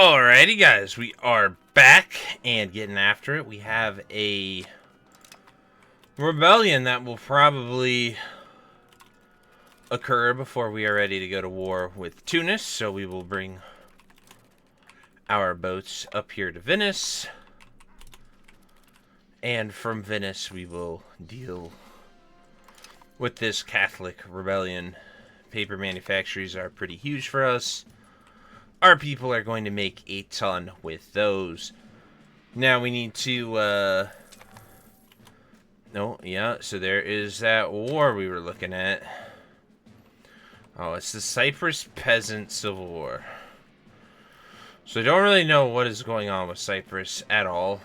Alrighty, guys, we are back and getting after it. We have a rebellion that will probably occur before we are ready to go to war with Tunis, so we will bring our boats up here to Venice, and from Venice we will deal with this Catholic rebellion. Paper manufactories are pretty huge for us. Our people are going to make a ton with those. Now we need to, no, yeah, so there is that war we were looking at. Oh, it's the Cyprus Peasant Civil War. So I don't really know what is going on with Cyprus at all.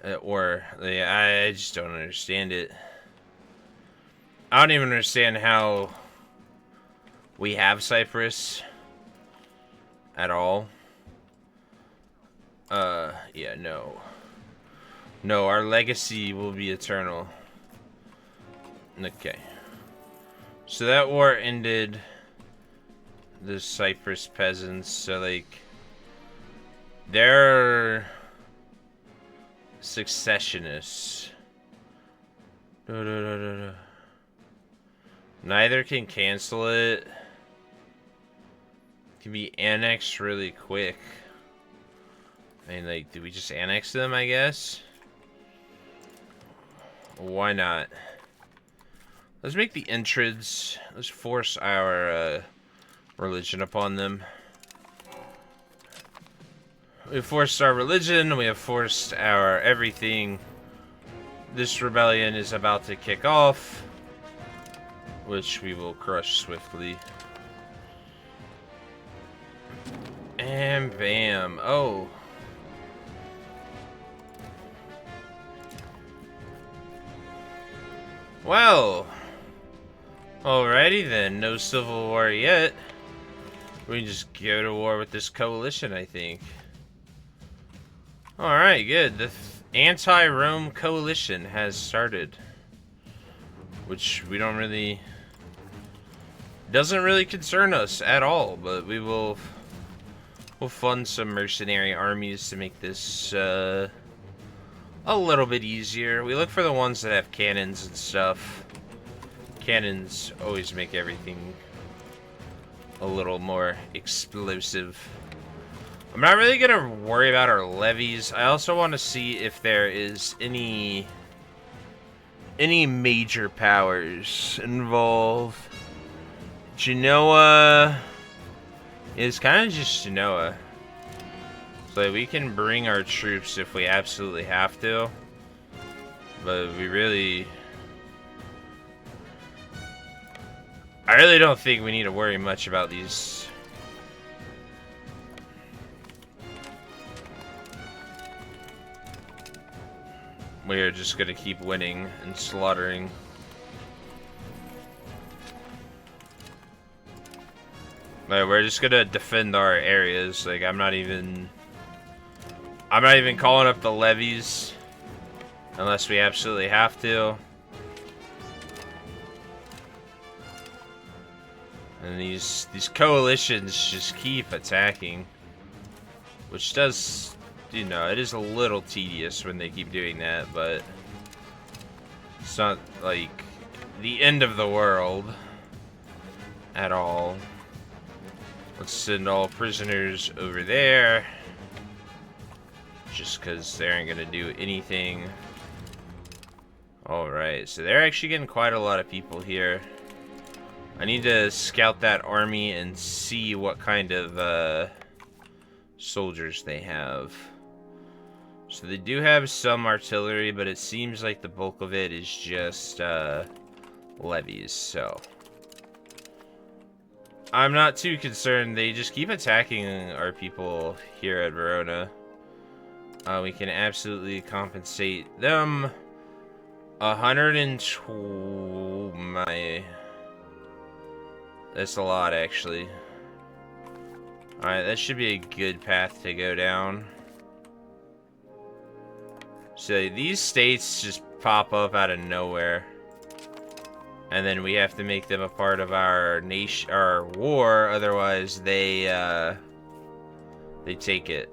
I just don't understand it. I don't even understand how we have Cyprus at all. Yeah, no. No, our legacy will be eternal. Okay. So that war ended the Cyprus peasants, so like they're successionists. Neither can cancel it. Can be annexed really quick. I mean, like, do we just annex them, I guess? Why not? Let's make the Intrids. Let's force our religion upon them. We've forced our religion. We have forced our everything. This rebellion is about to kick off, which we will crush swiftly. And bam. Oh. Well. Alrighty then. No civil war yet. We can just go to war with this coalition, I think. Alright, good. The anti-Rome coalition has started. Which we don't really... doesn't really concern us at all, but we will... we'll fund some mercenary armies to make this a little bit easier. We look for the ones that have cannons and stuff. Cannons always make everything a little more explosive. I'm not really gonna worry about our levies. I also want to see if there is any major powers involved. Genoa is kind of just Genoa. So we can bring our troops if we absolutely have to. But we really... I really don't think we need to worry much about these. We are just gonna keep winning and slaughtering. Like, we're just gonna defend our areas. Like, I'm not even calling up the levies unless we absolutely have to. And these coalitions just keep attacking, which does, you know, it is a little tedious when they keep doing that, but it's not like the end of the world at all. Let's send all prisoners over there, just because they aren't gonna do anything. Alright, so they're actually getting quite a lot of people here. I need to scout that army and see what kind of soldiers they have. So they do have some artillery, but it seems like the bulk of it is just levies, so I'm not too concerned. They just keep attacking our people here at Verona. We can absolutely compensate them. 102... my... that's a lot, actually. Alright, that should be a good path to go down. So these states just pop up out of nowhere. And then we have to make them a part of our nation, our war, otherwise they they take it.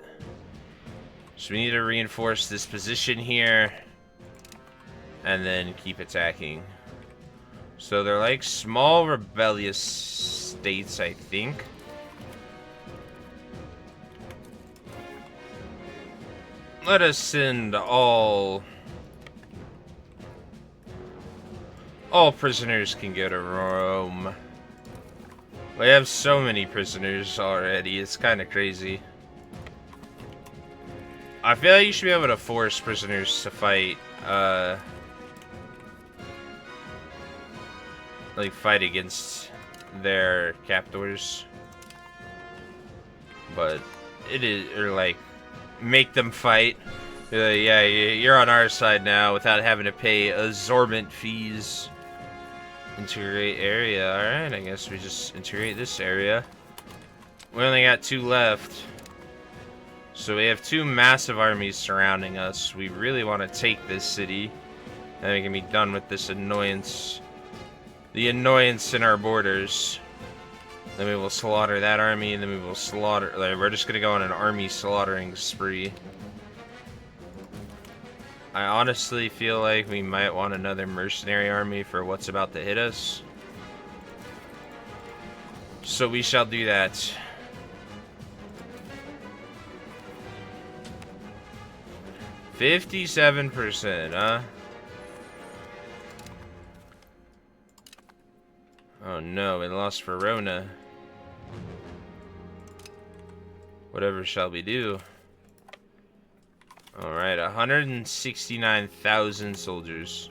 So we need to reinforce this position here. And then keep attacking. So they're like small rebellious states, I think. Let us send all prisoners can go to Rome. We have so many prisoners already, it's kind of crazy. I feel like you should be able to force prisoners to fight, like fight against their captors. But it is, or like, make them fight. Yeah, you're on our side now without having to pay exorbitant fees. Integrate area. Alright, I guess we just integrate this area. We only got 2 left. So we have 2 massive armies surrounding us. We really want to take this city. And we can be done with this annoyance. The annoyance in our borders. Then we will slaughter that army, and then we will slaughter... Like, we're just gonna go on an army slaughtering spree. I honestly feel like we might want another mercenary army for what's about to hit us. So we shall do that. $57%, huh? Oh no, we lost Verona. Whatever shall we do? Alright, 169,000 soldiers.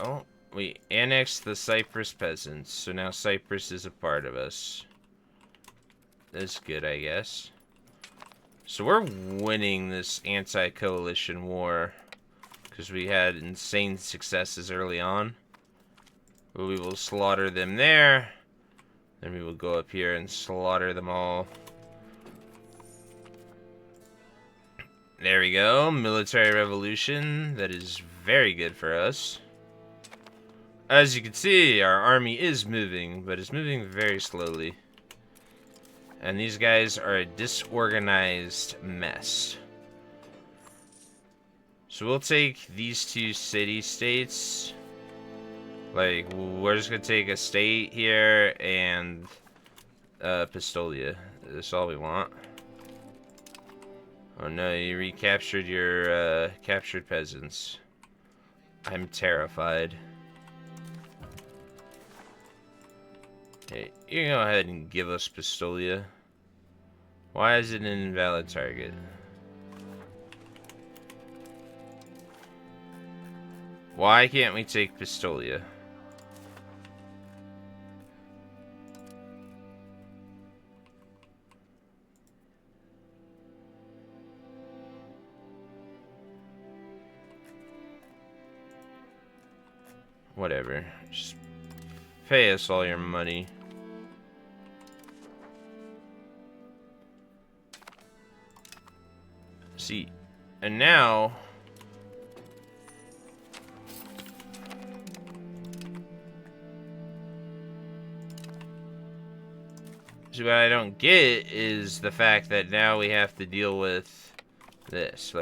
Oh, we annexed the Cyprus peasants, so now Cyprus is a part of us. That's good, I guess. So we're winning this anti-coalition war, because we had insane successes early on. But we will slaughter them there. Then we will go up here and slaughter them all. There we go. Military revolution. That is very good for us. As you can see, our army is moving, but it's moving very slowly. And these guys are a disorganized mess. So we'll take these 2 city-states. Like, we're just gonna take a state here and Pistoia. That's all we want. Oh no, you recaptured your captured peasants. I'm terrified. Hey, you can go ahead and give us Pistoia. Why is it an invalid target? Why can't we take Pistoia? Whatever. Just pay us all your money. See, and now... See, what I don't get is the fact that now we have to deal with this.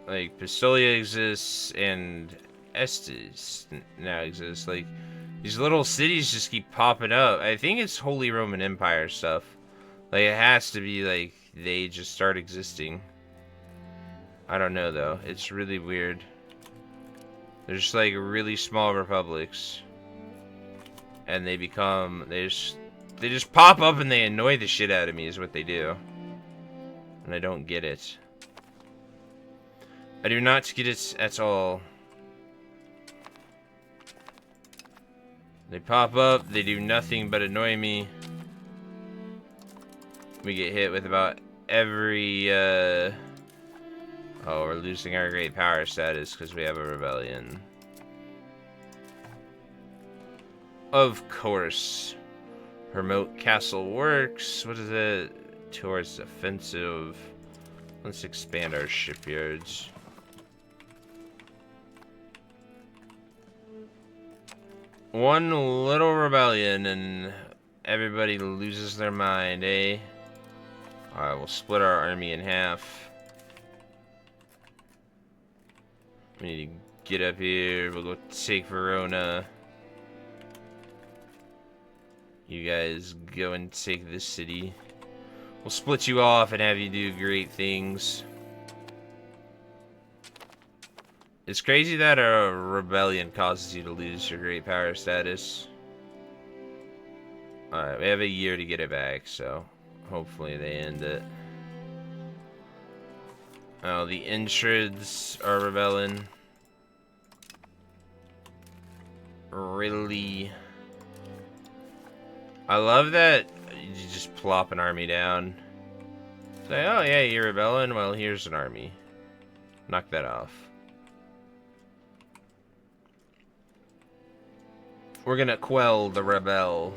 Like Pistoia exists and Estes now exists. Like, these little cities just keep popping up. I think it's Holy Roman Empire stuff. Like, it has to be like they just start existing. I don't know though. It's really weird. They're just like really small republics. And they just pop up and they annoy the shit out of me is what they do. And I don't get it. I do not get it at all. They pop up, they do nothing but annoy me. We get hit with about every, Oh, we're losing our great power status because we have a rebellion. Of course. Remote castle works. What is it? Towards offensive. Let's expand our shipyards. One little rebellion and everybody loses their mind, eh? Alright, we'll split our army in half. We need to get up here. We'll go take Verona. You guys go and take this city. We'll split you off and have you do great things. It's crazy that a rebellion causes you to lose your great power status. Alright, we have a year to get it back, so hopefully they end it. Oh, the Intrids are rebelling. Really? I love that you just plop an army down. Say, oh yeah, you're rebelling? Well, here's an army. Knock that off. We're gonna quell the rebel.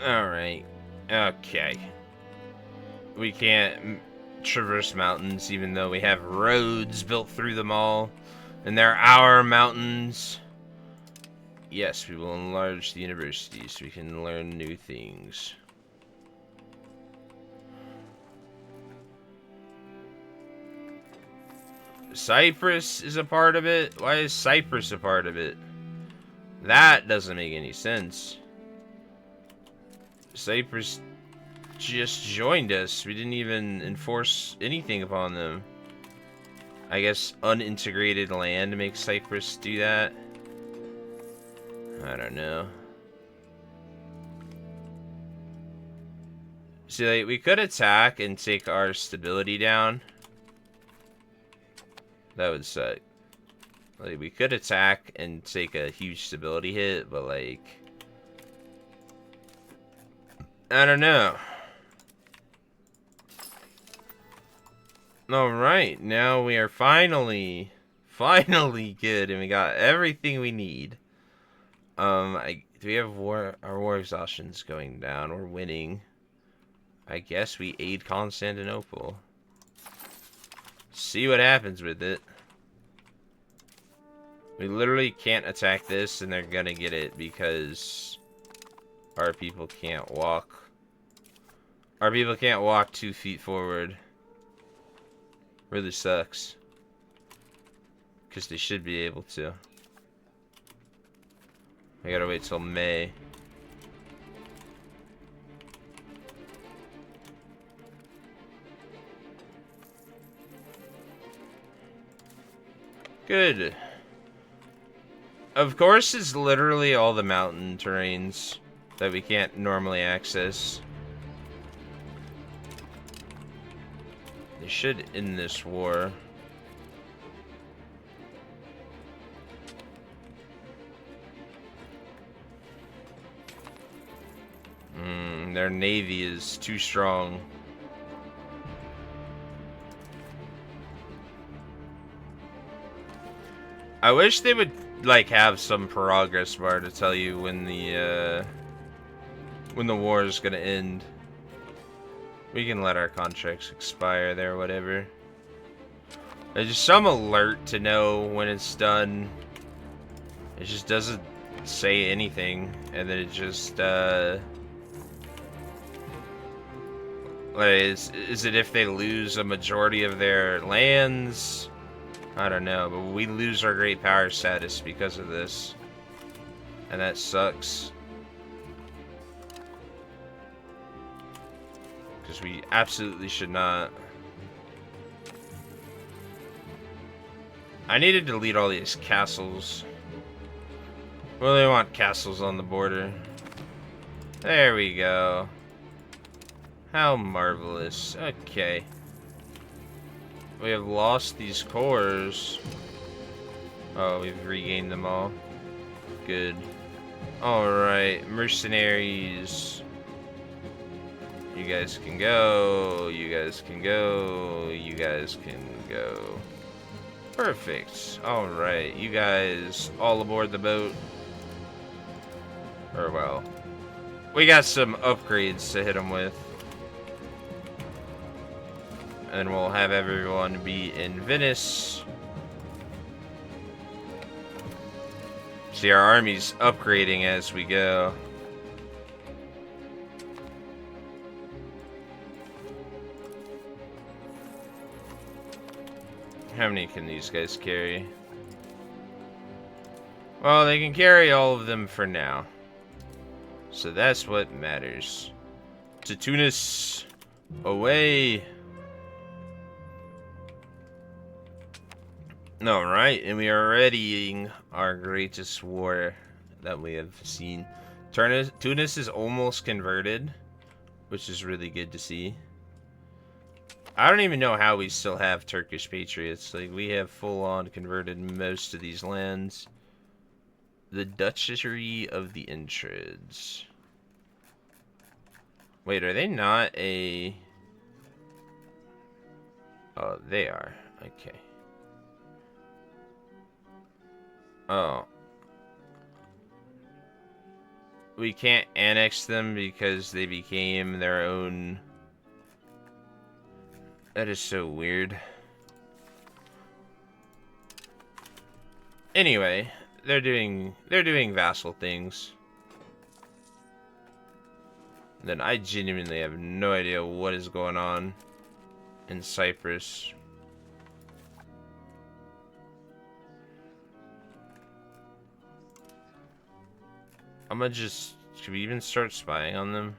Alright. Okay. We can't traverse mountains even though we have roads built through them all. And they're our mountains. Yes, we will enlarge the university so we can learn new things. Cyprus is a part of it? Why is Cyprus a part of it? That doesn't make any sense. Cyprus just joined us. We didn't even enforce anything upon them. I guess unintegrated land makes Cyprus do that. I don't know. See, like, we could attack and take our stability down. That would suck. Like, we could attack and take a huge stability hit, but, like, I don't know. Alright, now we are finally good, and we got everything we need. Do we have war? Our war exhaustion's going down. We're winning. I guess we aid Constantinople. See what happens with it. We literally can't attack this, and they're gonna get it because our people can't walk. Our people can't walk 2 feet forward. Really sucks. Because they should be able to. I gotta wait till May. Good. Of course, it's literally all the mountain terrains that we can't normally access. They should end this war. Their navy is too strong. I wish they would, like, have some progress bar to tell you when the war is gonna end. We can let our contracts expire there, whatever. There's just some alert to know when it's done. It just doesn't say anything, and then it just, like, is it if they lose a majority of their lands? I don't know, but we lose our great power status because of this. And that sucks. Because we absolutely should not. I need to delete all these castles. Well, they want castles on the border. There we go. How marvelous. Okay. We have lost these cores. Oh, we've regained them all. Good. Alright, mercenaries. You guys can go. You guys can go. You guys can go. Perfect. Alright, you guys all aboard the boat. Or, well, We got some upgrades to hit them with. And we'll have everyone be in Venice. See, our army's upgrading as we go. How many can these guys carry? Well, they can carry all of them for now. So that's what matters. To Tunis. Away. Alright, and we are readying our greatest war that we have seen. Tunis is almost converted, which is really good to see. I don't even know how we still have Turkish patriots. Like, we have full-on converted most of these lands. The Duchy of the Intrids. Wait, are they not a... Oh, they are. Okay. Oh. We can't annex them because they became their own... That is so weird. Anyway, they're doing vassal things. Then I genuinely have no idea what is going on in Cyprus. I'm gonna just... Should we even start spying on them?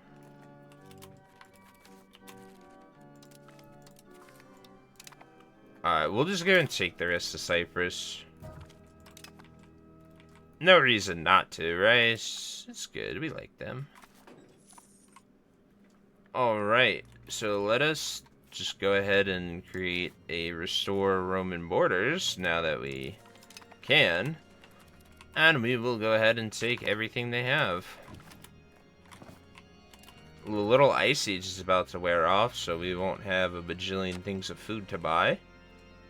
Alright, we'll just go and take the rest of Cyprus. No reason not to, right? It's good. We like them. Alright, so let us just go ahead and create a restore Roman borders now that we can. And we will go ahead and take everything they have. The little ice age is about to wear off, so we won't have a bajillion things of food to buy.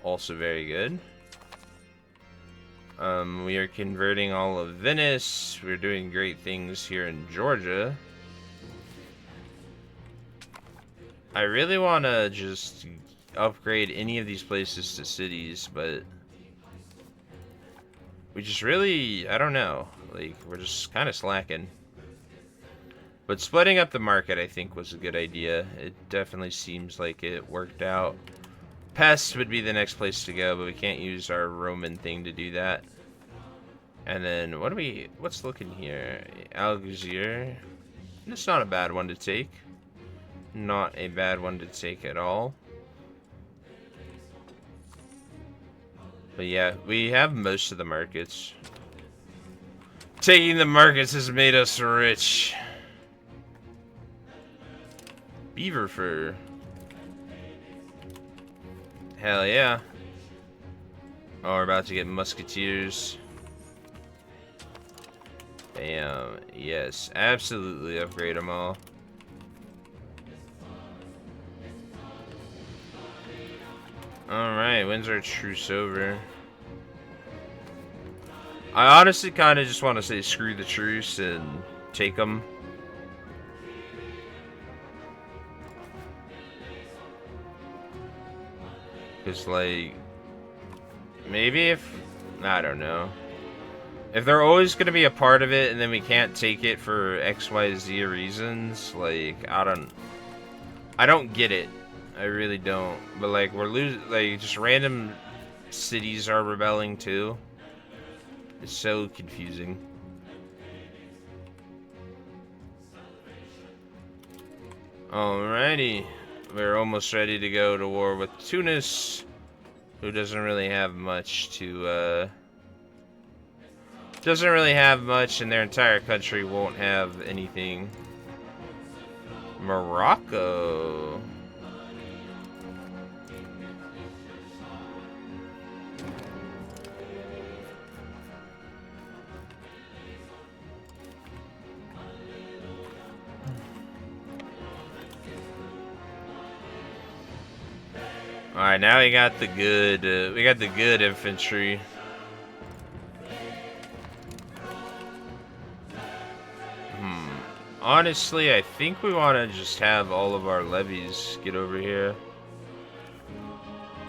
Also very good. We are converting all of Venice. We're doing great things here in Georgia. I really want to just upgrade any of these places to cities, but we just really, I don't know. Like, we're just kind of slacking. But splitting up the market, I think, was a good idea. It definitely seems like it worked out. Pest would be the next place to go, but we can't use our Roman thing to do that. And then, what's looking here? Algeciras. It's not a bad one to take. Not a bad one to take at all. But yeah, we have most of the markets. Taking the markets has made us rich. Beaver fur. Hell yeah. Oh, we're about to get musketeers. Bam. Yes, absolutely upgrade them all. Alright, when's our truce over? I honestly kind of just want to say screw the truce and take them. Because, like, maybe if, I don't know. If they're always going to be a part of it and then we can't take it for XYZ reasons, like, I don't get it. I really don't. But, like, we're losing, like, just random cities are rebelling too. It's so confusing. Alrighty. We're almost ready to go to war with Tunis, who doesn't really have much to, doesn't really have much, and their entire country won't have anything. Morocco. Alright, now we got the good infantry. honestly, I think we want to just have all of our levies get over here.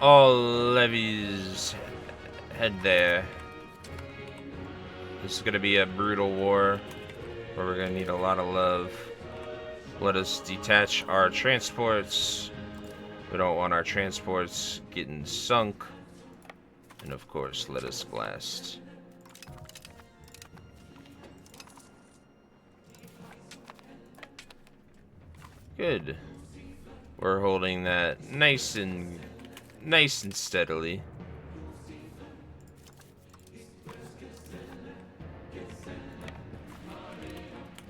All levies head there. This is going to be a brutal war where we're going to need a lot of love. Let us detach our transports. We don't want our transports getting sunk. And of course, let us blast. Good. We're holding that nice and steadily.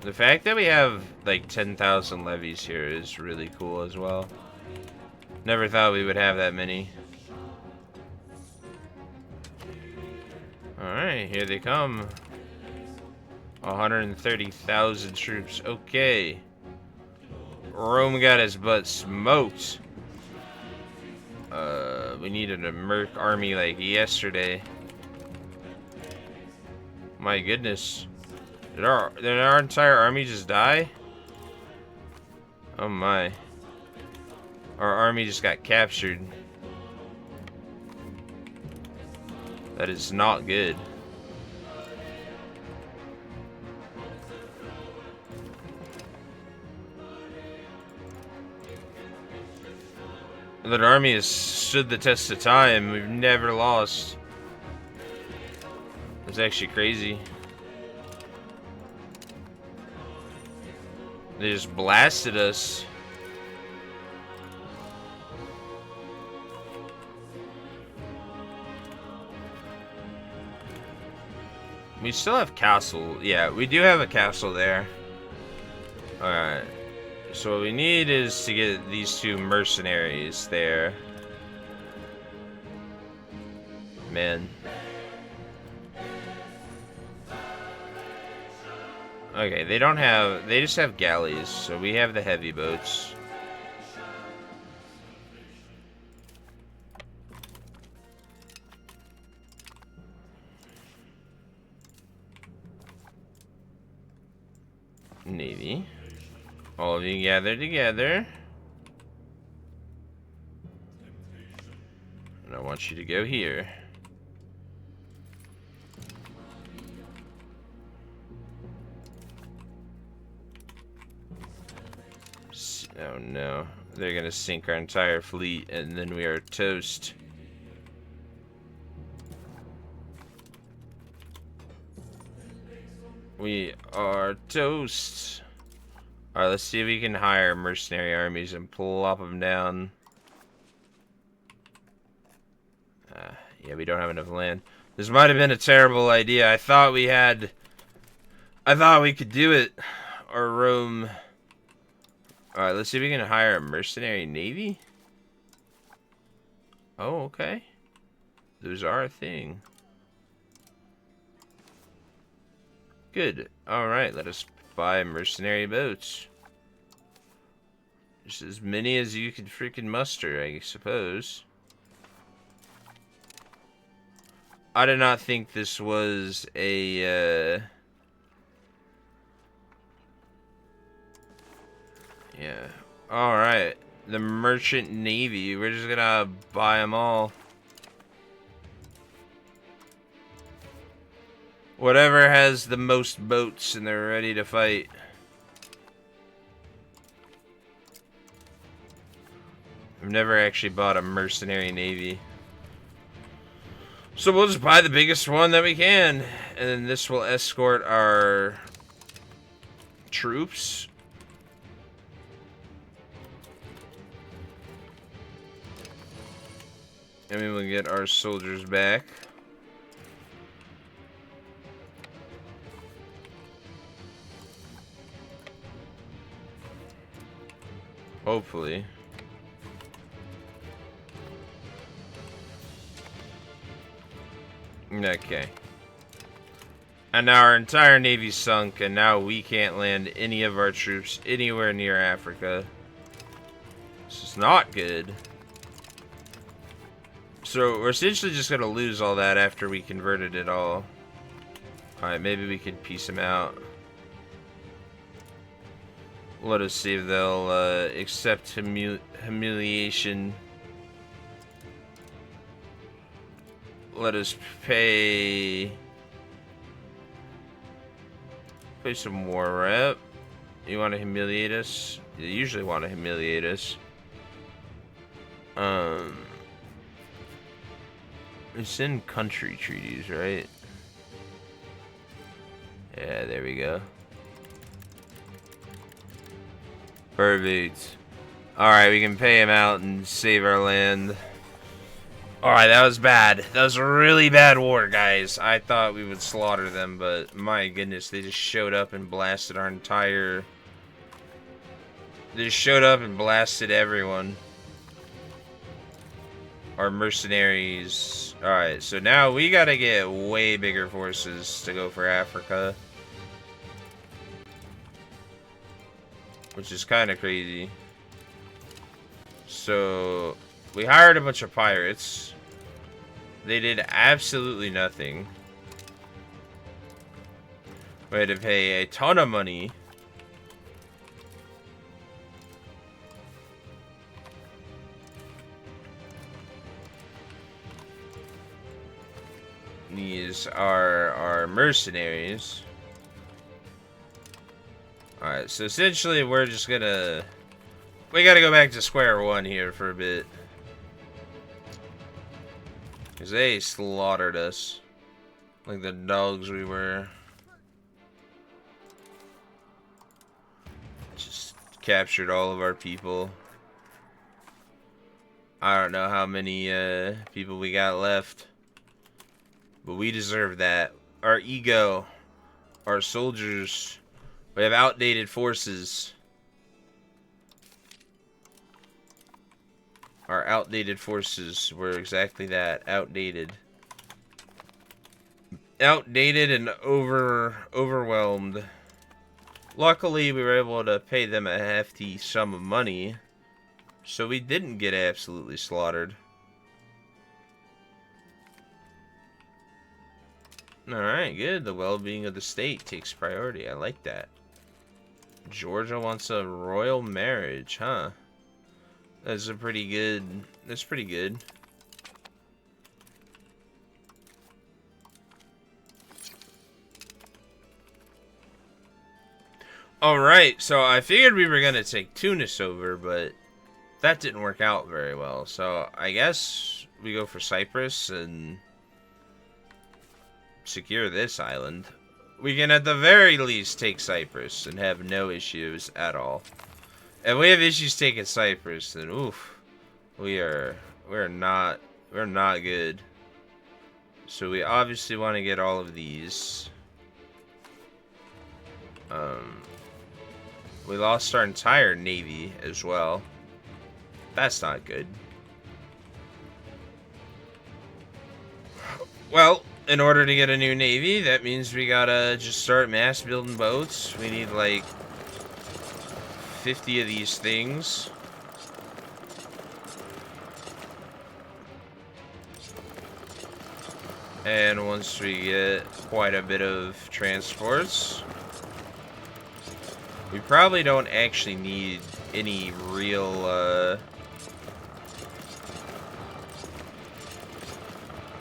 The fact that we have like 10,000 levies here is really cool as well. Never thought we would have that many. Alright, here they come. 130,000 troops. Okay. Rome got his butt smoked. We needed a merc army like yesterday. My goodness. Did our entire army just die? Oh my. Our army just got captured. That is not good. That army has stood the test of time. We've never lost. It's actually crazy. They just blasted us. We still have castle. Yeah, we do have a castle there. Alright. So what we need is to get these two mercenaries there. Man. Okay, they don't have... They just have galleys, so we have the heavy boats. Navy. All of you gather together. And I want you to go here. Oh no. They're gonna sink our entire fleet and then we are toast. We are toast. Alright, let's see if we can hire mercenary armies and plop them down. Yeah, we don't have enough land. This might have been a terrible idea. I thought we could do it. Or Rome. Alright, let's see if we can hire a mercenary navy. Oh, okay. Those are a thing. Good. Alright, let us buy mercenary boats. Just as many as you can freaking muster, I suppose. I did not think this was a, yeah. Alright. The merchant navy. We're just gonna buy them all. Whatever has the most boats and they're ready to fight. I've never actually bought a mercenary navy. So we'll just buy the biggest one that we can. And then this will escort our troops. And we will get our soldiers back. Hopefully. Okay. And now our entire navy's sunk, and now we can't land any of our troops anywhere near Africa. This is not good. So we're essentially just gonna lose all that after we converted it all. Alright, maybe we could piece them out. Let us see if they'll accept humiliation. Let us pay some war rep. You want to humiliate us? You usually want to humiliate us. It's in country treaties, right? Yeah, there we go. Perfect. Alright, we can pay him out and save our land. Alright, that was bad. That was a really bad war, guys. I thought we would slaughter them, but my goodness, they just showed up and blasted our entire... They just showed up and blasted everyone. Our mercenaries. Alright, so now we gotta get way bigger forces to go for Africa. Which is kind of crazy. So, we hired a bunch of pirates. They did absolutely nothing. We had to pay a ton of money. These are our mercenaries. Alright, so essentially we're just gonna... We gotta go back to square one here for a bit. Because they slaughtered us. Like the dogs we were. Just captured all of our people. I don't know how many people we got left. But we deserve that. Our ego. Our soldiers. We have outdated forces. Our outdated forces were exactly that. Outdated. Outdated and overwhelmed. Luckily, we were able to pay them a hefty sum of money. So we didn't get absolutely slaughtered. Alright, good. The well-being of the state takes priority. I like that. Georgia wants a royal marriage, huh? That's pretty good. That's pretty good. Alright, so I figured we were going to take Tunis over, but that didn't work out very well. So I guess we go for Cyprus and secure this island. We can at the very least take Cyprus and have no issues at all. If we have issues taking Cyprus, then oof, we're not good. So we obviously want to get all of these. We lost our entire navy as well. That's not good. Well, in order to get a new navy, that means we gotta just start mass building boats. We need like 50 of these things. And once we get quite a bit of transports, we probably don't actually need any real,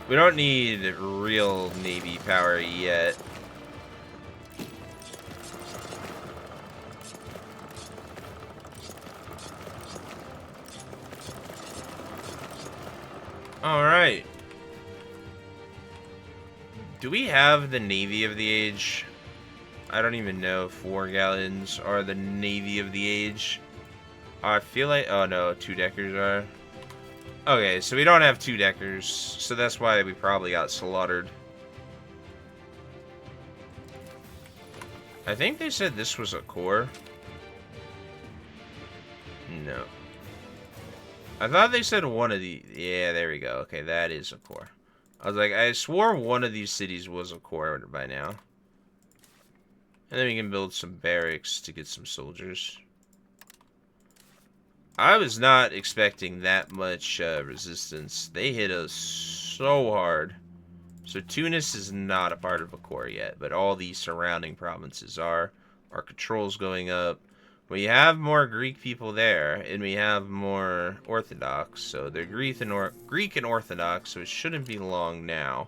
we don't need real navy power yet. Alright. Do we have the Navy of the Age? I don't even know if war galleons are the Navy of the Age. I feel like... Oh no, two-deckers are. Okay, so we don't have two-deckers, so that's why we probably got slaughtered. I think they said this was a core. No. I thought they said one of the... Yeah, there we go. Okay, that is a core. I was like, I swore one of these cities was a core by now. And then we can build some barracks to get some soldiers. I was not expecting that much resistance. They hit us so hard. So Tunis is not a part of a core yet, but all these surrounding provinces are. Our control's going up. We have more Greek people there, and we have more Orthodox. So they're Greek and Orthodox, so it shouldn't be long now.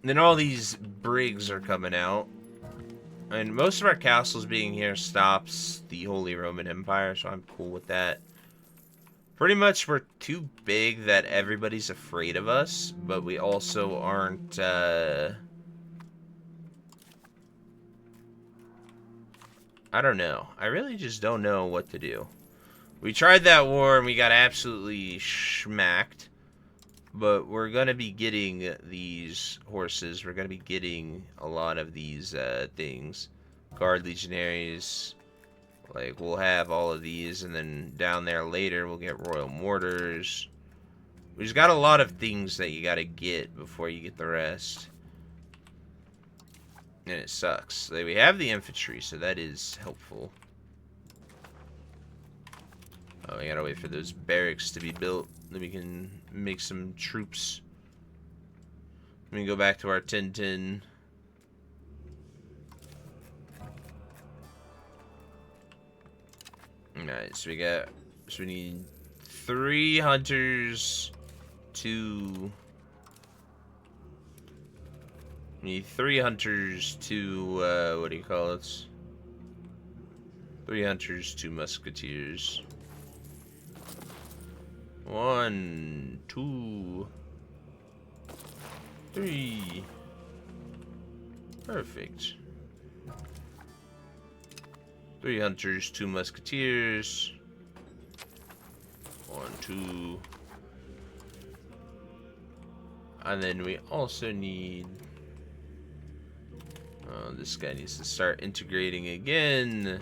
And then all these brigs are coming out. And most of our castles being here stops the Holy Roman Empire, so I'm cool with that. Pretty much we're too big that everybody's afraid of us, but we also aren't, I don't know. I really just don't know what to do. We tried that war and we got absolutely schmacked. But we're going to be getting these horses. We're going to be getting a lot of these things. Guard legionaries. Like, we'll have all of these. And then down there later, we'll get royal mortars. We just got a lot of things that you got to get before you get the rest. And it sucks. Like, we have the infantry, so that is helpful. Oh, we gotta wait for those barracks to be built. Then we can make some troops. Let me go back to our 10-10. Alright, so we need 3 hunters, 2. We need 3 hunters, 2, what do you call it? 3 hunters, 2 musketeers. 1, 2, 3. Perfect. 3 hunters, 2 musketeers. 1, 2. And then we also need... this guy needs to start integrating again.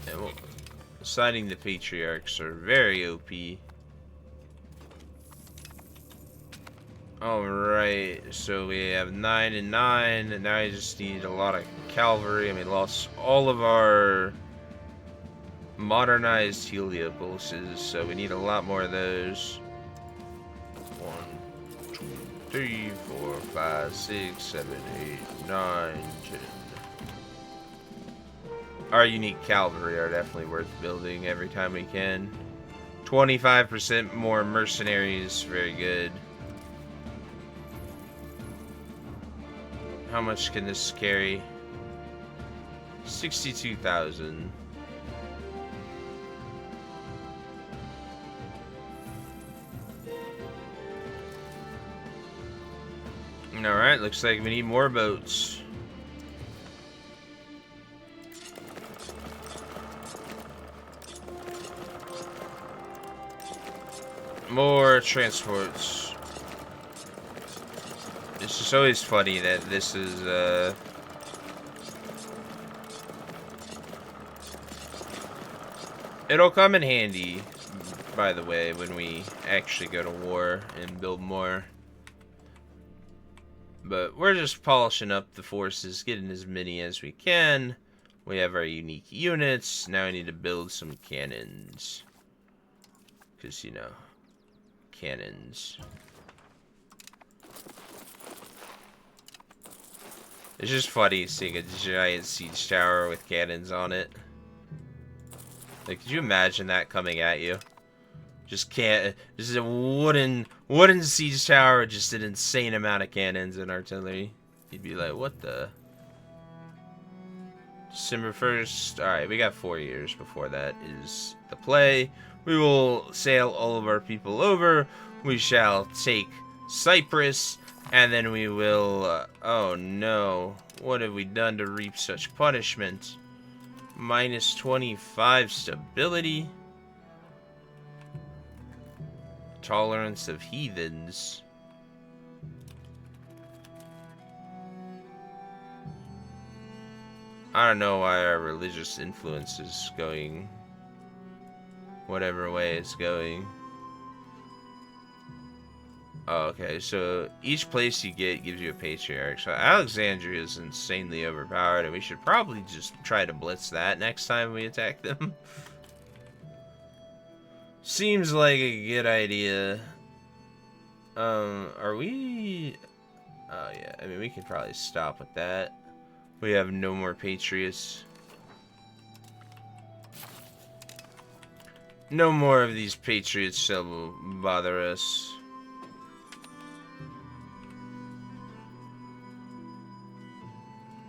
And we'll... Assigning the patriarchs are very OP. Alright, so we have 9 and 9, and now I just need a lot of cavalry. I mean, lost all of our modernized heliopulses, so we need a lot more of those. 1, 2, 3, 4, 5, 6, 7, 8, 9, 10. Our unique cavalry are definitely worth building every time we can. 25% more mercenaries, very good. How much can this carry? 62,000. Alright, looks like we need more boats. More transports. It's just always funny that this is, it'll come in handy, by the way, when we actually go to war and build more. But we're just polishing up the forces, getting as many as we can. We have our unique units. Now I need to build some cannons. Because, you know, cannons. It's just funny seeing a giant siege tower with cannons on it. Like, could you imagine that coming at you? Just can't. This is a wooden siege tower with just an insane amount of cannons and artillery. You'd be like, what the? December 1st. Alright, we got 4 years before that is the play. We will sail all of our people over. We shall take Cyprus. And then we will... oh no. What have we done to reap such punishment? Minus 25 stability. Tolerance of heathens. I don't know why our religious influence is going whatever way it's going. Oh, okay, so each place you get gives you a patriarch. So Alexandria is insanely overpowered, and we should probably just try to blitz that next time we attack them. Seems like a good idea. Are we... oh, yeah, I mean, we could probably stop with that. We have no more patriots. No more of these patriots shall bother us.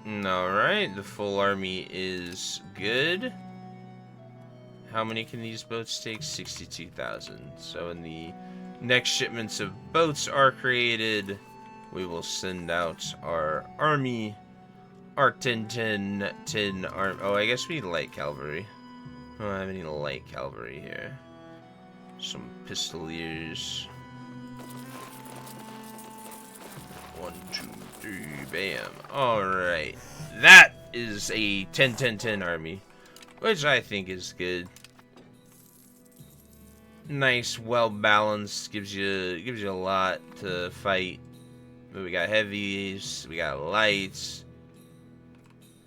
Alright, the full army is good. How many can these boats take? 62,000. So when the next shipments of boats are created, we will send out our army. Our 10 arm. Oh, I guess we need light cavalry. I don't have any light cavalry here. Some pistoliers. 1, 2, 3, bam. Alright. That is a 10-10-10 army, which I think is good. Nice, well balanced, gives you a lot to fight. But we got heavies, we got lights,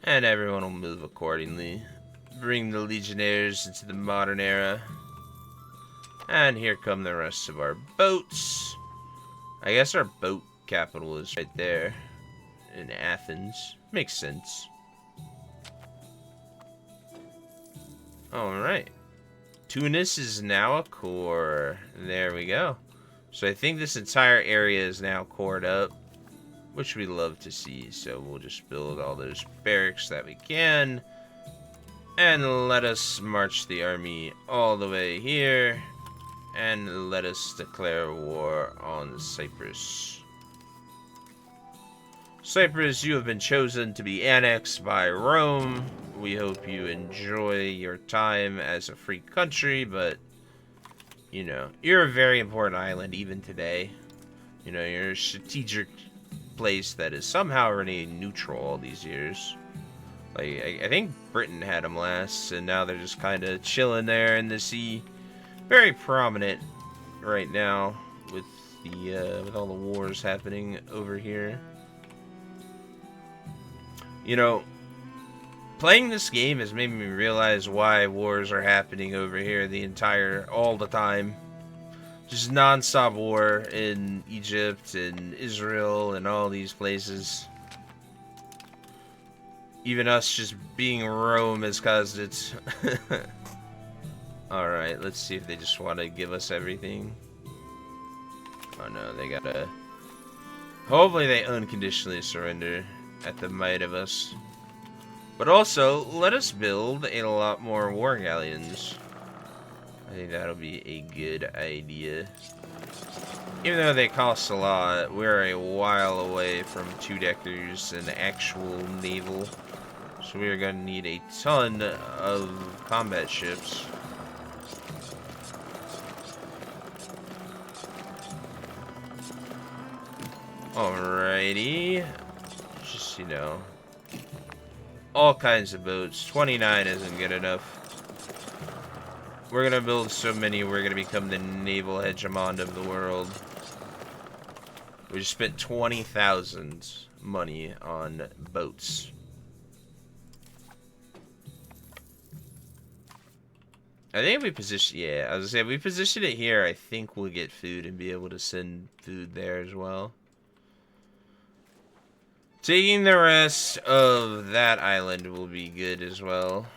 and everyone will move accordingly. Bring the legionnaires into the modern era. And here come the rest of our boats. I guess our boat capital is right there in Athens. Makes sense. Alright. Tunis is now a core. There we go. So I think this entire area is now cored up, which we love to see. So we'll just build all those barracks that we can. And let us march the army all the way here. And let us declare war on Cyprus. Cyprus, you have been chosen to be annexed by Rome. We hope you enjoy your time as a free country, but, you know, you're a very important island even today. You know, you're a strategic place that is somehow remaining neutral all these years. Like, I think Britain had them last, and now they're just kind of chilling there in the sea. Very prominent right now with the with all the wars happening over here. You know, playing this game has made me realize why wars are happening over here all the time. Just non-stop war in Egypt and Israel and all these places. Even us just being Rome has caused it. Alright, let's see if they just want to give us everything. Oh no, they gotta... Hopefully they unconditionally surrender at the might of us. But also, let us build a lot more war galleons. I think that'll be a good idea. Even though they cost a lot, we're a while away from 2-deckers and actual naval. So we are going to need a ton of combat ships. Alrighty. Just, you know, all kinds of boats. 29 isn't good enough. We're gonna build so many, we're gonna become the naval hegemon of the world. We just spent 20,000 money on boats. I think if we position, yeah, I was gonna say, if we position it here, I think we'll get food and be able to send food there as well. Taking the rest of that island will be good as well.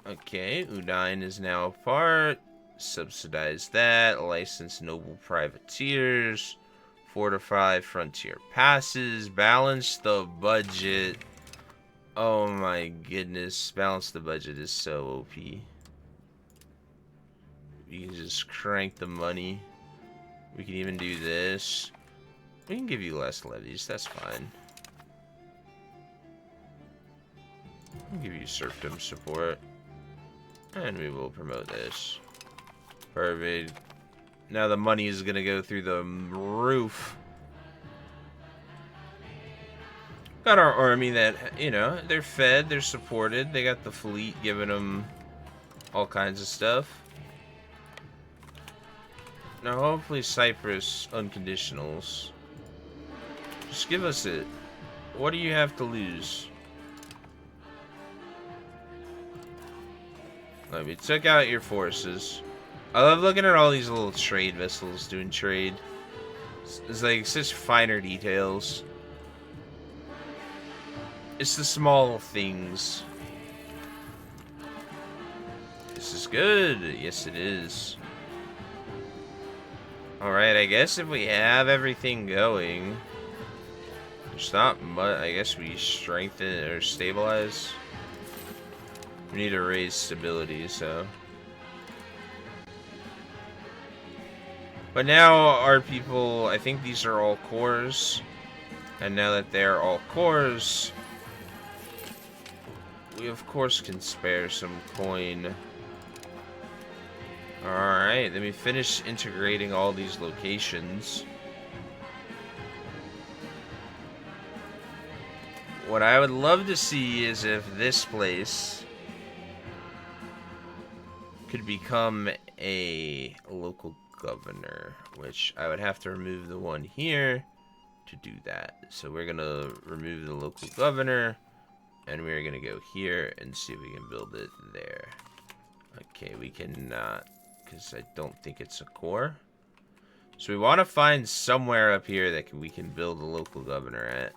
Okay, Udine is now a part. Subsidize that. License noble privateers. Fortify frontier passes. Balance the budget. Oh my goodness. Balance the budget is so OP. We can just crank the money. We can even do this. We can give you less levies. That's fine. I'll give you serfdom support. And we will promote this. Perfect. Now the money is going to go through the roof. Got our army that, you know, they're fed, they're supported. They got the fleet giving them all kinds of stuff. Now hopefully Cyprus unconditionals. Just give us it. What do you have to lose? Let me check out your forces. I love looking at all these little trade vessels doing trade. It's like such finer details. It's the small things. This is good. Yes, it is. Alright, I guess if we have everything going, there's not much. I guess we strengthen or stabilize. We need to raise stability, so. But now our people, I think these are all cores. And now that they're all cores, we of course can spare some coin. Alright, let me finish integrating all these locations. What I would love to see is if this place could become a local governor, which I would have to remove the one here to do that. So we're gonna remove the local governor, and we're gonna go here and see if we can build it there. Okay, we cannot, because I don't think it's a core. So we want to find somewhere up here that we can build a local governor at.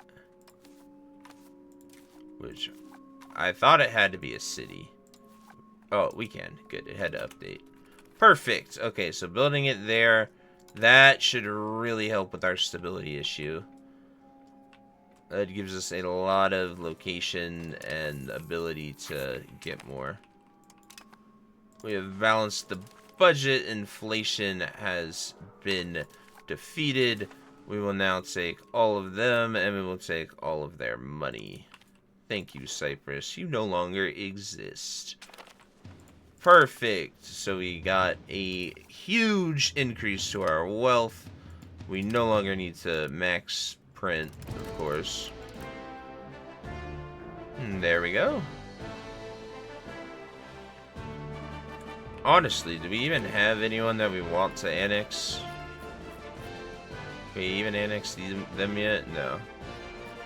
Which, I thought it had to be a city. Oh, we can. Good, it had to update. Perfect. Okay, so building it there, that should really help with our stability issue. That gives us a lot of location and ability to get more. We have balanced the budget. Inflation has been defeated. We will now take all of them, and we will take all of their money. Thank you, Cyprus. You no longer exist. Perfect. So we got a huge increase to our wealth. We no longer need to max print, of course. And there we go. Honestly, do we even have anyone that we want to annex? Can we even annex them yet? No.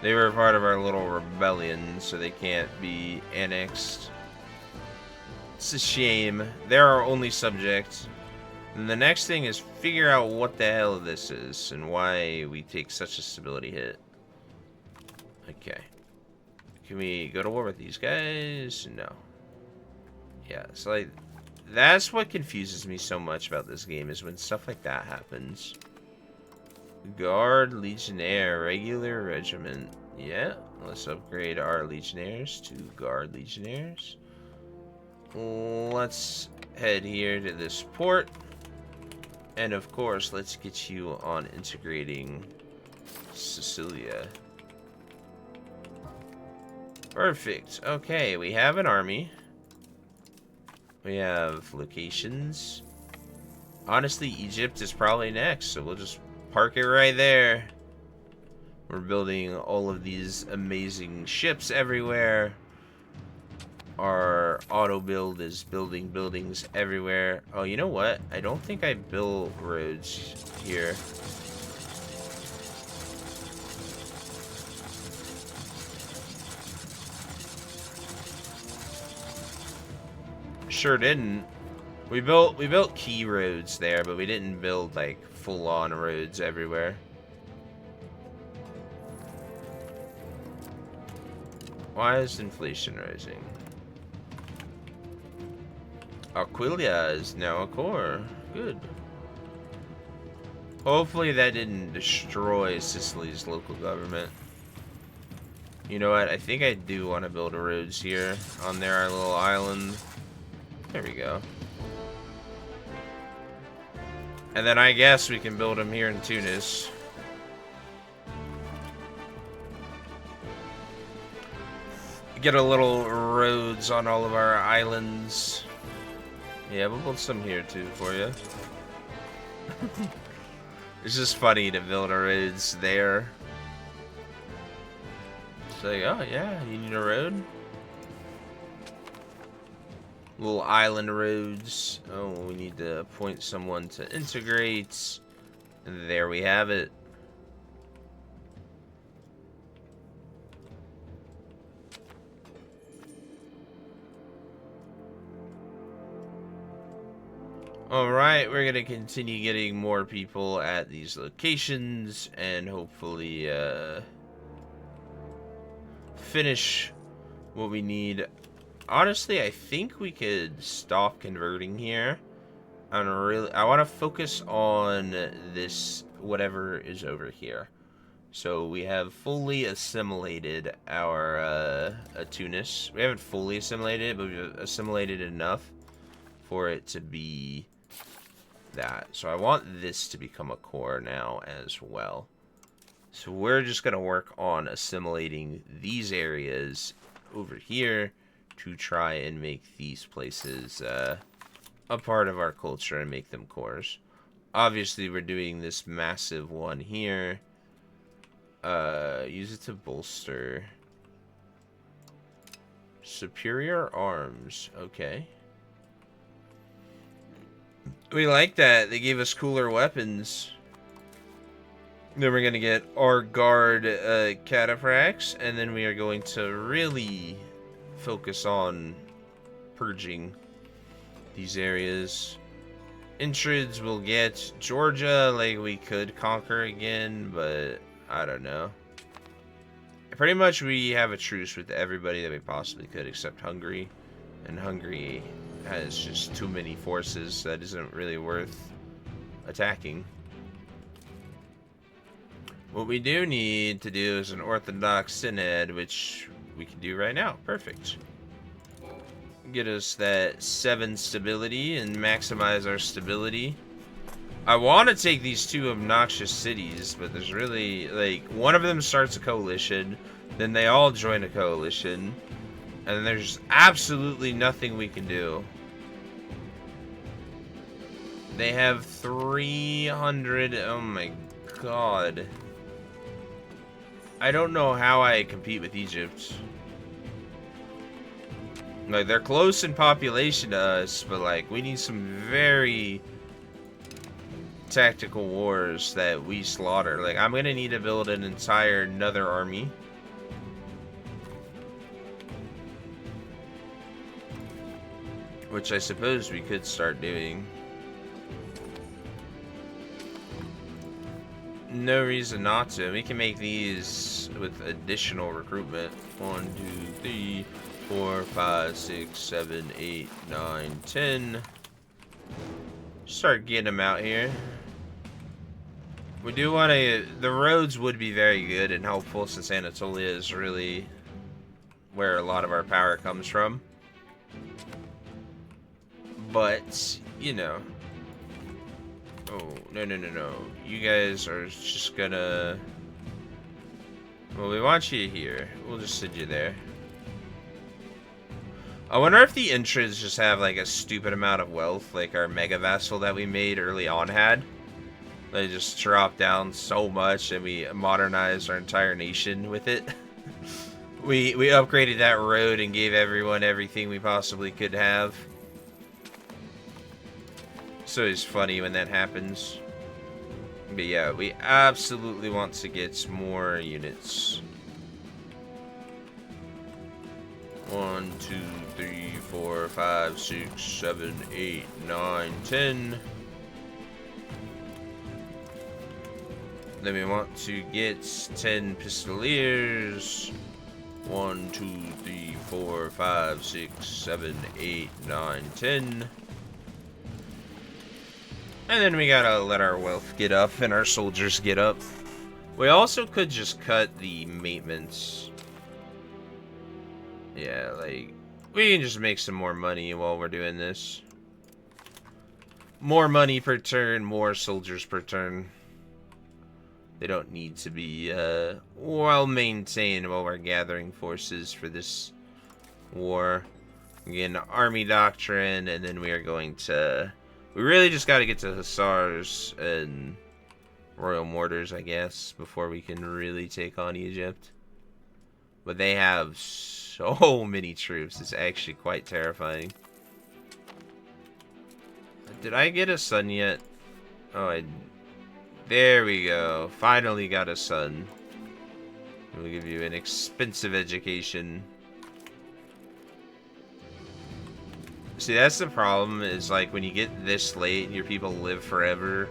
They were part of our little rebellion, so they can't be annexed. It's a shame. They're our only subject. And the next thing is figure out what the hell this is and why we take such a stability hit. Okay. Can we go to war with these guys? No. Yeah, so like, that's what confuses me so much about this game, is when stuff like that happens. Guard, Legionnaire, regular regiment. Yeah, let's upgrade our Legionnaires to Guard Legionnaires. Let's head here to this port. And of course, let's get you on integrating Sicilia. Perfect. Okay, we have an army. We have locations. Honestly, Egypt is probably next, so we'll just park it right there. We're building all of these amazing ships everywhere. Our auto build is building buildings everywhere. Oh, you know what? I don't think I built roads here. Sure didn't. We built key roads there, but we didn't build like full-on roads everywhere. Why is inflation rising? Aquilia is now a core. Good. Hopefully that didn't destroy Sicily's local government. You know what? I think I do want to build roads here on their little island. There we go. And then I guess we can build them here in Tunis. Get a little roads on all of our islands. Yeah, we'll build some here too for you. It's just funny to build roads there. It's like, oh yeah, you need a road? Little island roads. Oh, we need to appoint someone to integrate. And there we have it. Alright, we're gonna continue getting more people at these locations and hopefully finish what we need Honestly, I think we could stop converting here. I want to focus on this, whatever is over here. So we have fully assimilated our Tunis. We haven't fully assimilated it, but we've assimilated enough for it to be that. So I want this to become a core now as well. So we're just going to work on assimilating these areas over here to try and make these places a part of our culture and make them cores. Obviously, we're doing this massive one here. Use it to bolster. Superior arms. Okay. We like that. They gave us cooler weapons. Then we're going to get our guard cataphracts, and then we are going to really focus on purging these areas. Intrids will get Georgia, like we could conquer again, but I don't know. Pretty much we have a truce with everybody that we possibly could except Hungary, and Hungary has just too many forces that isn't really worth attacking. What we do need to do is an Orthodox Synod, which we can do right now. Perfect. Get us that 7 stability and maximize our stability. I want to take these 2 obnoxious cities, but there's really, like, one of them starts a coalition, then they all join a coalition, and there's absolutely nothing we can do. They have 300, oh my god. I don't know how I compete with Egypt. Like, they're close in population to us, but, like, we need some very tactical wars that we slaughter. Like, I'm gonna need to build an entire another army. Which I suppose we could start doing. No reason not to. We can make these with additional recruitment. 1, 2, 3, 4, 5, 6, 7, 8, 9, 10. Start getting them out here. We do want to... The roads would be very good and helpful since Anatolia is really where a lot of our power comes from. But, you know... Oh, no. You guys are just gonna... Well, we want you here. We'll just send you there. I wonder if the Intrids just have, like, a stupid amount of wealth, like our Mega Vassal that we made early on had. They just dropped down so much, and we modernized our entire nation with it. we upgraded that road and gave everyone everything we possibly could have. So it's funny when that happens. But yeah, we absolutely want to get more units. 1, 2, 3, 4, 5, 6, 7, 8, 9, 10. Then we want to get 10 Pistoliers. 1, 2, 3, 4, 5, 6, 7, 8, 9, 10. And then we gotta let our wealth get up and our soldiers get up. We also could just cut the maintenance. Yeah, like, we can just make some more money while we're doing this. More money per turn, more soldiers per turn. They don't need to be well maintained while we're gathering forces for this war. Again, army doctrine, and then we are going to... We really just got to get to Hussars and Royal Mortars, I guess, before we can really take on Egypt. But they have so many troops, it's actually quite terrifying. Did I get a son yet? Oh, there we go. Finally got a son. We'll give you an expensive education. See, that's the problem, is like when you get this late and your people live forever,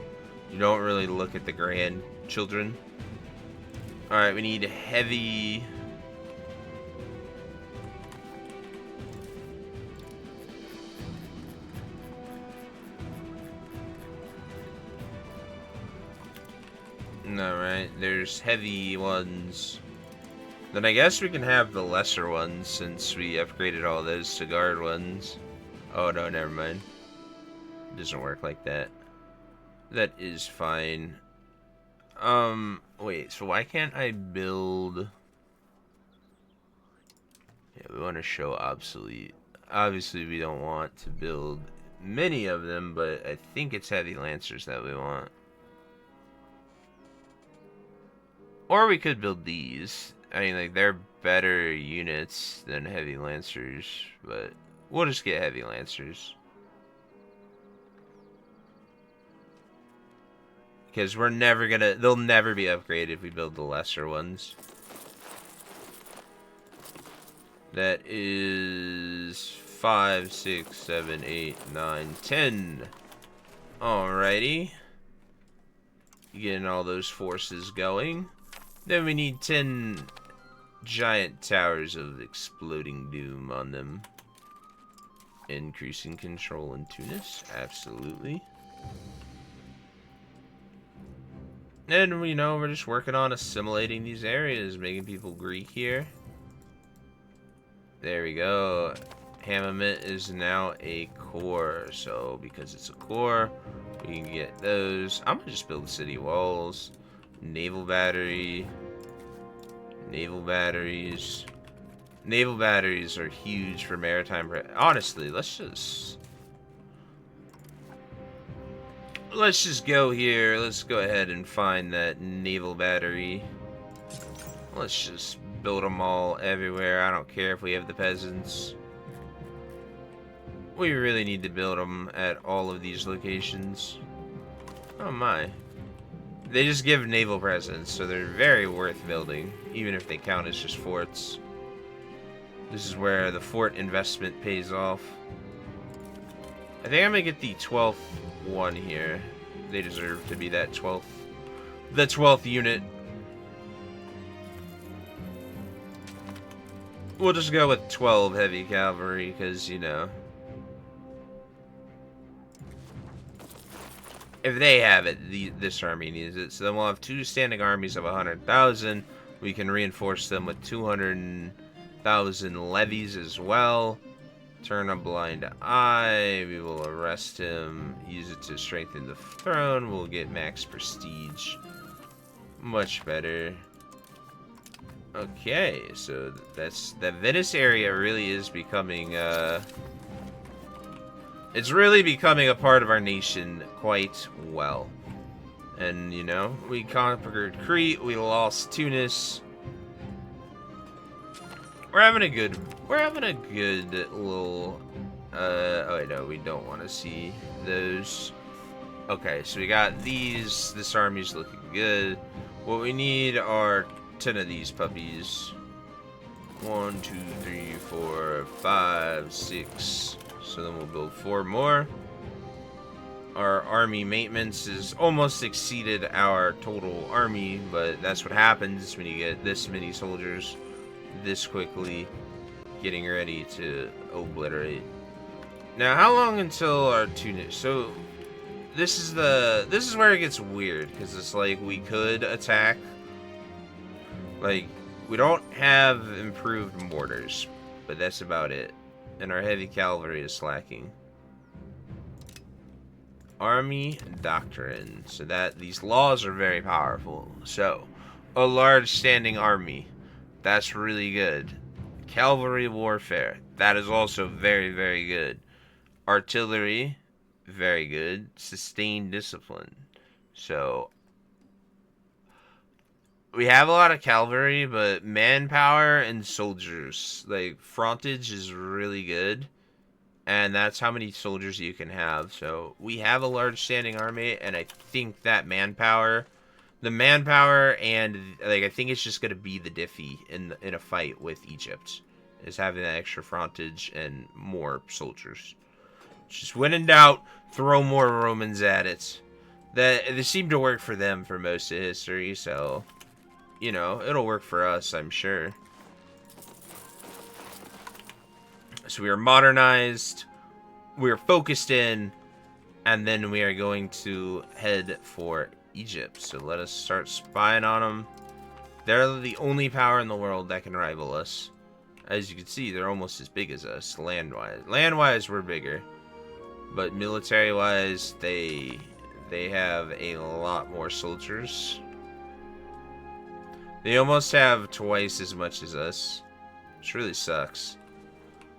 you don't really look at the grandchildren. Alright, we need heavy... Alright, there's heavy ones. Then I guess we can have the lesser ones since we upgraded all those to guard ones. Oh no, never mind. It doesn't work like that. That is fine. Wait, so why can't I build... Yeah, we want to show obsolete. Obviously, we don't want to build many of them, but I think it's heavy lancers that we want. Or we could build these. I mean, like, they're better units than heavy lancers, but we'll just get heavy lancers. Because we're never gonna... They'll never be upgraded if we build the lesser ones. That is 5, 6, 7, 8, 9, 10. Alrighty. Getting all those forces going. Then we need 10 giant towers of exploding doom on them. Increasing control in Tunis. Absolutely. And, you know, we're just working on assimilating these areas, making people Greek here. There we go. Hammermint is now a core, so because it's a core, we can get those. I'm gonna just build city walls. Naval battery. Naval batteries. Naval batteries are huge for maritime... Honestly, let's just go here. Let's go ahead and find that naval battery. Let's just build them all everywhere. I don't care if we have the peasants. We really need to build them at all of these locations. Oh my. They just give naval presence, so they're very worth building, even if they count as just forts. This is where the fort investment pays off. I think I'm gonna get the 12th one here. They deserve to be that 12th. The 12th unit. We'll just go with 12 heavy cavalry, because, you know. If they have it, this army needs it. So then we'll have 2 standing armies of 100,000. We can reinforce them with 200,000 levies as well. Turn a blind eye. We will arrest him. Use it to strengthen the throne. We'll get max prestige. Much better. Okay, so that's... The Venice area really is becoming, it's really becoming a part of our nation quite well. And, you know, we conquered Crete, we lost Tunis. We're having a good little, oh wait, no, we don't want to see those. Okay, so we got these, this army's looking good. What we need are 10 of these puppies. 1, 2, 3, 4, 5, 6. So then we'll build 4 more. Our army maintenance has almost exceeded our total army, but that's what happens when you get this many soldiers this quickly getting ready to obliterate. Now, how long until our Tunis? So this is where it gets weird, because it's like we could attack. Like, we don't have improved mortars, but that's about it. And our heavy cavalry is slacking. Army doctrine. So that these laws are very powerful. So, a large standing army. That's really good. Cavalry warfare. That is also very, very good. Artillery. Very good. Sustained discipline. So, we have a lot of cavalry, but manpower and soldiers, like, frontage is really good. And that's how many soldiers you can have. So, we have a large standing army, and I think that manpower, the manpower and, like, I think it's just going to be the diffy in a fight with Egypt, is having that extra frontage and more soldiers. Just when in doubt, throw more Romans at it. They seem to work for them for most of history, so... You know, it'll work for us, I'm sure. So we are modernized, we are focused in, and then we are going to head for Egypt. So let us start spying on them. They're the only power in the world that can rival us. As you can see, they're almost as big as us, land-wise. Land-wise, we're bigger. But military-wise, they have a lot more soldiers. They almost have twice as much as us, which really sucks.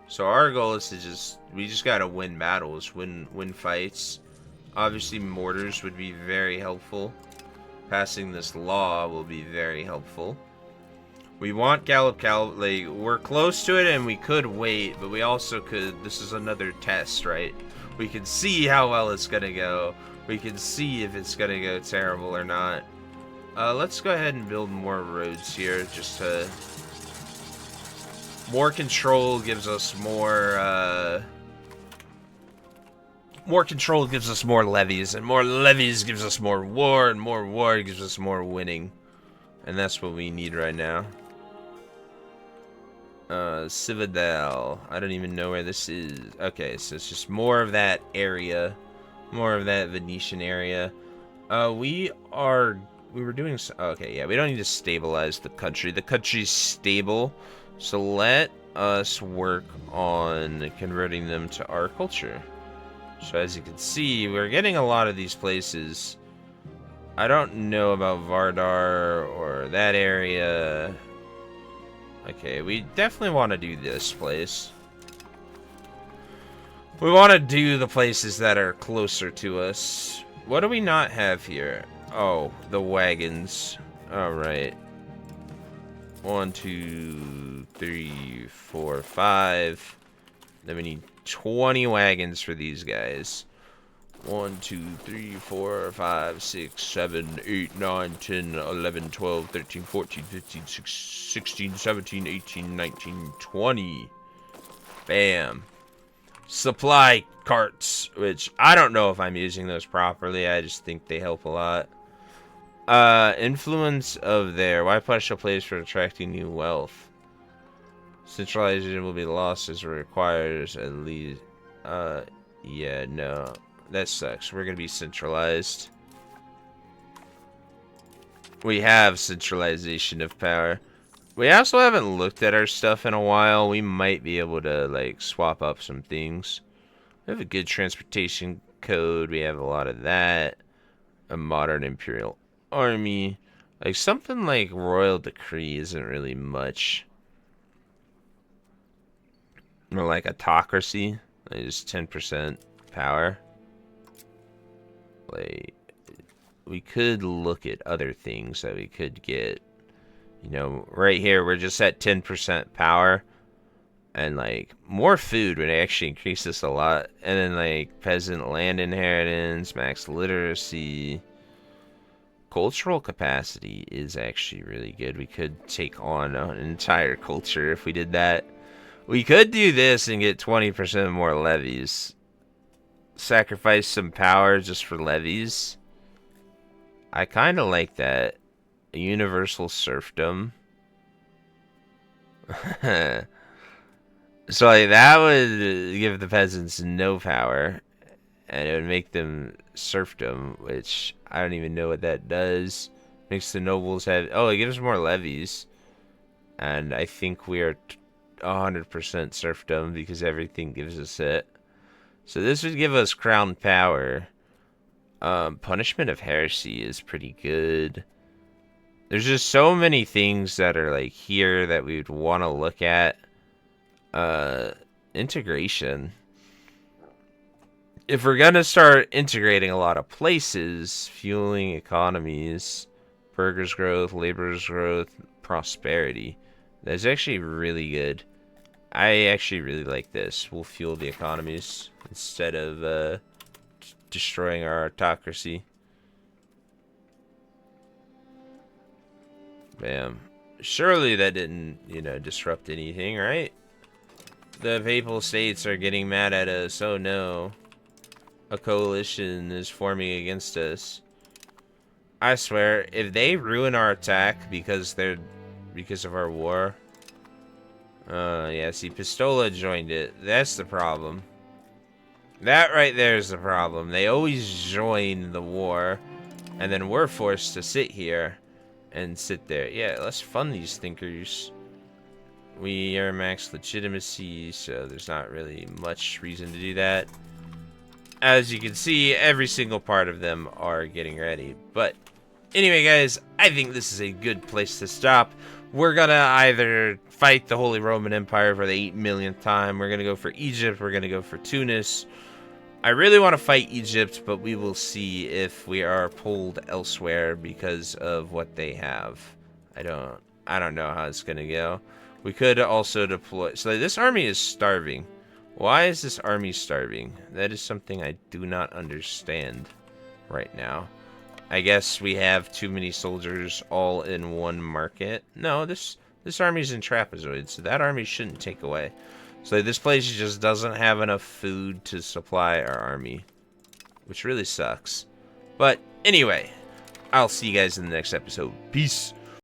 So our goal is to we just gotta win battles, win fights. Obviously, mortars would be very helpful. Passing this law will be very helpful. We want Gallop, like, we're close to it and we could wait, but we also could, this is another test, right? We can see how well it's gonna go. We can see if it's gonna go terrible or not. Let's go ahead and build more roads here, just to... More control gives us more, more control gives us more levies, and more levies gives us more war, and more war gives us more winning. And that's what we need right now. Civadel. I don't even know where this is. Okay, so it's just more of that area. More of that Venetian area. We were doing... Okay, yeah, we don't need to stabilize the country. The country's stable. So let us work on converting them to our culture. So as you can see, we're getting a lot of these places. I don't know about Vardar or that area. Okay, we definitely want to do this place. We want to do the places that are closer to us. What do we not have here? Oh, the wagons. Alright. 1, 2, 3, 4, 5. Then we need 20 wagons for these guys. 1, 2, 3, 4, 5, 6, 7, 8, 9, 10, 11, 12, 13, 14, 15, 16, 17, 18, 19, 20. Bam. Supply carts, which I don't know if I'm using those properly. I just think they help a lot. Influence of there. Why partial place for attracting new wealth? Centralization will be lost as it requires at least... yeah, no. That sucks. We're gonna be centralized. We have centralization of power. We also haven't looked at our stuff in a while. We might be able to, like, swap up some things. We have a good transportation code. We have a lot of that. A modern imperial army. Like, something like royal decree isn't really much. Or like autocracy. Like, just 10% power. Like, we could look at other things that we could get. You know, right here, we're just at 10% power. And, like, more food would actually increase this a lot. And then, like, peasant land inheritance, max literacy. Cultural capacity is actually really good. We could take on an entire culture if we did that. We could do this and get 20% more levies. Sacrifice some power just for levies. I kind of like that. A universal serfdom. So like that would give the peasants no power. And it would make them serfdom, which I don't even know what that does. Makes the nobles have... Oh, it gives more levies. And I think we are 100% serfdom because everything gives us it. So this would give us crown power. Punishment of heresy is pretty good. There's just so many things that are like here that we would want to look at. Integration. If we're gonna start integrating a lot of places, fueling economies, burgers growth, laborers growth, prosperity, that's actually really good. I actually really like this. We'll fuel the economies instead of destroying our autocracy. Bam. Surely that didn't, you know, disrupt anything, right? The Papal States are getting mad at us. Oh no. A coalition is forming against us. I swear, if they ruin our attack because of our war. Yeah, see, Pistola joined it. That's the problem. That right there is the problem. They always join the war. And then we're forced to sit here and sit there. Yeah, let's fund these thinkers. We are max legitimacy, so there's not really much reason to do that. As you can see, every single part of them are getting ready. But anyway, guys, I think this is a good place to stop. We're gonna either fight the Holy Roman Empire for the 8 millionth time. We're gonna go for Egypt. We're gonna go for Tunis. I really want to fight Egypt, but we will see if we are pulled elsewhere because of what they have. I don't know how it's gonna go. We could also deploy. So this army is starving. Why is this army starving? That is something I do not understand right now. I guess we have too many soldiers all in one market. No, this army's in trapezoid, so that army shouldn't take away. So this place just doesn't have enough food to supply our army, which really sucks. But anyway, I'll see you guys in the next episode. Peace.